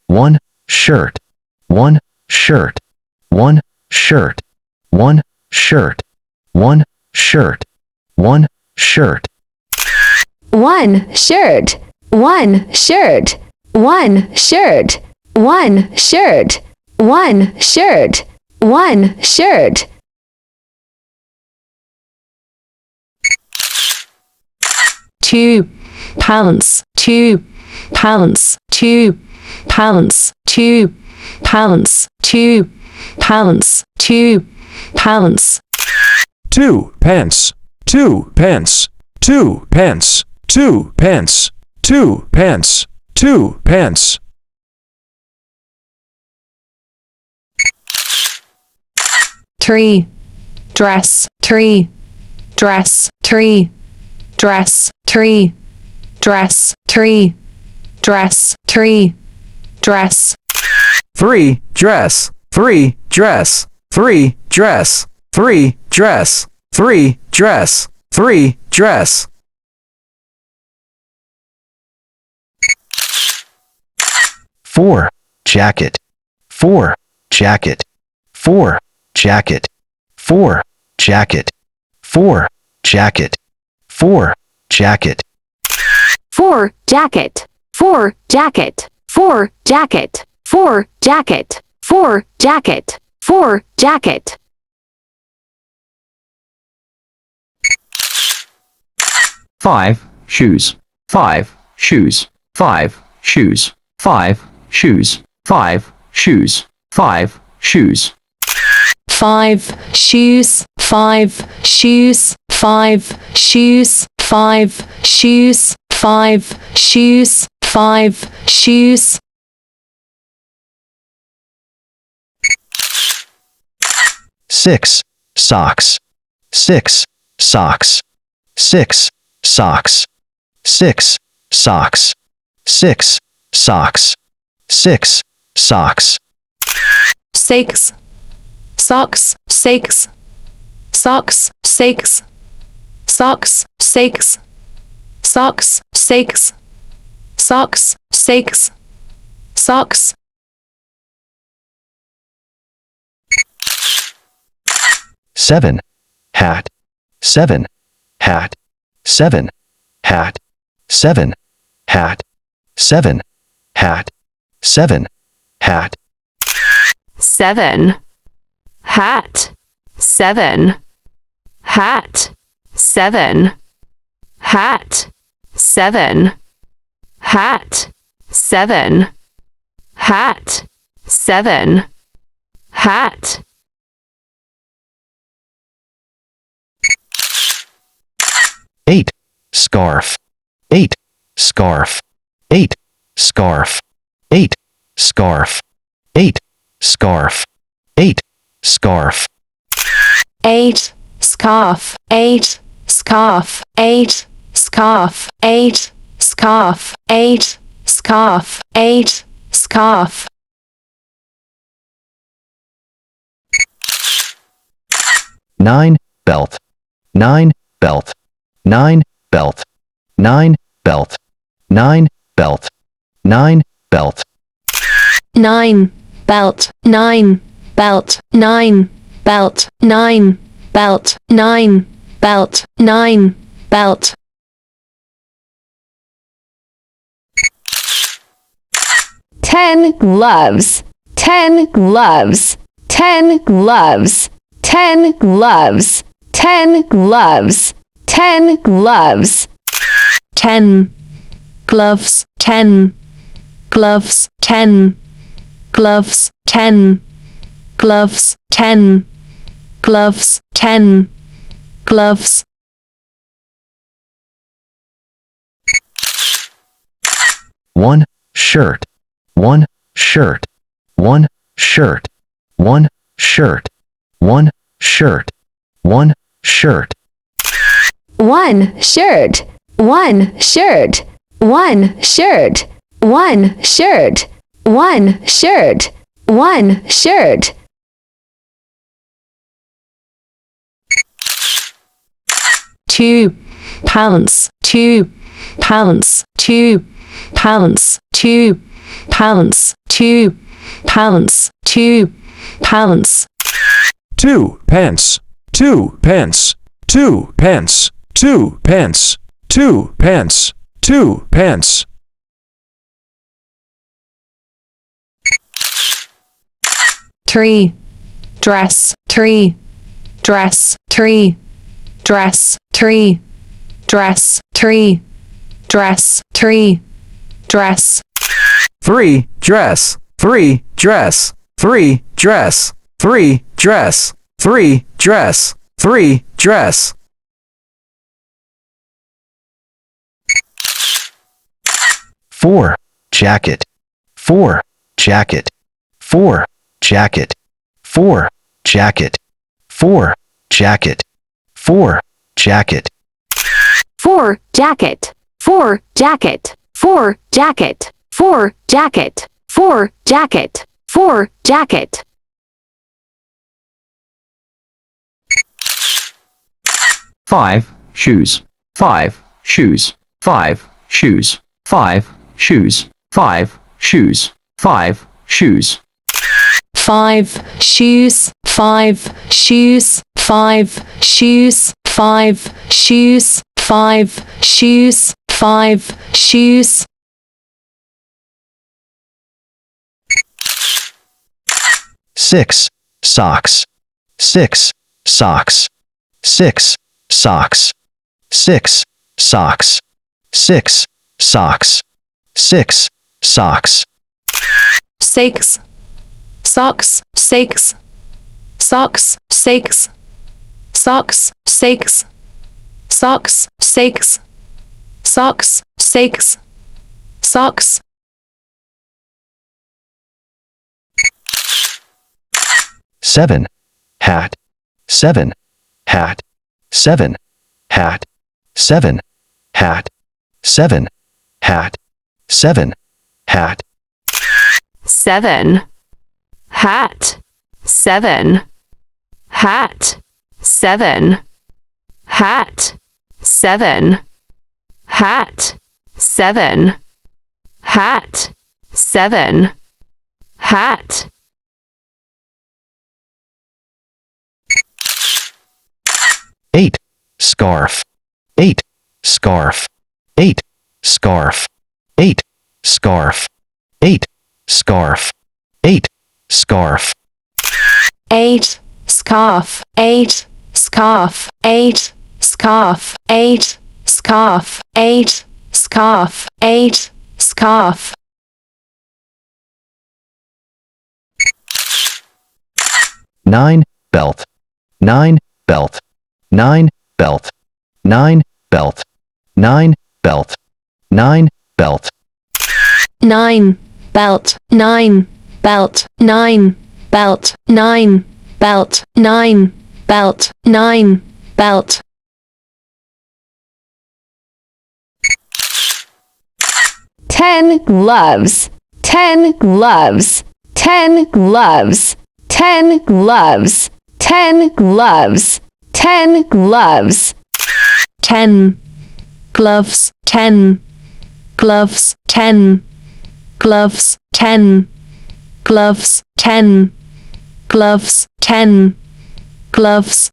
one shirt, one shirt, one shirt, one shirt, one shirt, one shirt. One shirt, one shirt, one shirt, one shirt, one shirt, one shirt. £2, £2, £2, £2, £2, £2, £2. 2 pence, 2 pence, 2 pence, 2 pence, 2 pence, 2 pence. 3 dress, 3 dress, 3 dress, 3 dress, 3 dress, 3 dress. 3 dress, 3 dress, 3 dress, 3 dress, 3 dress, 3 dress. 4 jacket, 4 jacket, 4 jacket, 4 jacket, 4 jacket, 4 jacket. 4 jacket, 4 jacket, 4 jacket, 4 jacket, 4 jacket, 4 jacket. 5 shoes, 5 shoes, 5 shoes, 5 shoes, 5 shoes, 5 shoes. 5 shoes, 5 shoes, 5 shoes, 5 shoes, 5 shoes, 5 shoes. 6 socks, 6 socks, 6 socks, 6 socks, 6 socks, 6 socks. 6 socks, 6 socks, 6 socks, 6 socks, 6 socks, 6 socks. 7 hat, 7 hat, 7 hat, 7 hat, 7 hat, 7 hat. 7 hat, 7 hat, 7 hat, 7 hat, 7 hat, 7 hat. 8 scarf, 8 scarf, 8 scarf, 8 scarf, 8 scarf, 8 scarf. 8 scarf, 8 scarf, 8 scarf, 8 scarf, 8 scarf, 8 scarf. 9 belt, 9 belt, 9 belt, 9 belt, 9 belt, 9 belt. 9 belt, 9 belt, 9 belt, 9 belt, 9 belt, 9 belt. 10 gloves, 10 gloves, 10 gloves, 10 gloves, 10 gloves, 10 gloves. 10 gloves, 10 gloves, 10 gloves, 10 gloves, 10 gloves, 10 gloves. 1 shirt, 1 shirt, 1 shirt, 1 shirt, 1 shirt, 1 shirt. 1 shirt, 1 shirt, 1 shirt, 1 shirt, 1 shirt, 1 shirt. 2 pants, 2 pants, 2 pants, 2 pounds, 2 pounds, 2 pounds. 2 pence, 2 pence, 2 pence, 2 pence, 2 pence, 2 pence. 3 dress, 3 dress, 3 dress, 3 dress, 3 dress, 3 dress. 3 dress, 3 dress, 3 dress, 3 dress, 3 dress, 3 dress. 4 jacket, 4 jacket, 4 jacket, 4 jacket, 4 jacket, 4 jacket. 4 jacket, 4 jacket, 4 jacket, 4 jacket, 4 jacket, 4 jacket. 5 shoes, 5 shoes, 5 shoes, 5 shoes, 5 shoes, 5 shoes. 5 shoes, 5 shoes, 5 shoes, 5 shoes, 5 shoes, 5 shoes. 6 socks, 6 socks, 6 socks, 6 socks, 6 socks, 6 socks. 6 socks, 6 socks, 6 socks, 6 socks, 6 socks, 6 socks. 7 hat, 7 hat, 7 hat, 7 hat, 7 hat, 7 hat. 7 hat, 7 hat, 7 hat, 7 hat, 7 hat, 7 hat. 8 scarf, 8 scarf, 8 scarf, 8 scarf, 8 scarf, 8 scarf. 8 scarf, 8 scarf, 8 scarf, 8 scarf, 8 scarf, 8 scarf. 9 belt, 9 belt, 9 belt, 9 belt, 9 belt, 9 belt. 9 belt, 9 belt, 9 belt, 9 belt, 9 belt, 9 belt. 10 gloves, 10 gloves, 10 gloves, 10 gloves, 10 gloves, 10 gloves. 10 gloves, 10 gloves, 10 gloves, 10 gloves, 10 gloves, 10 gloves.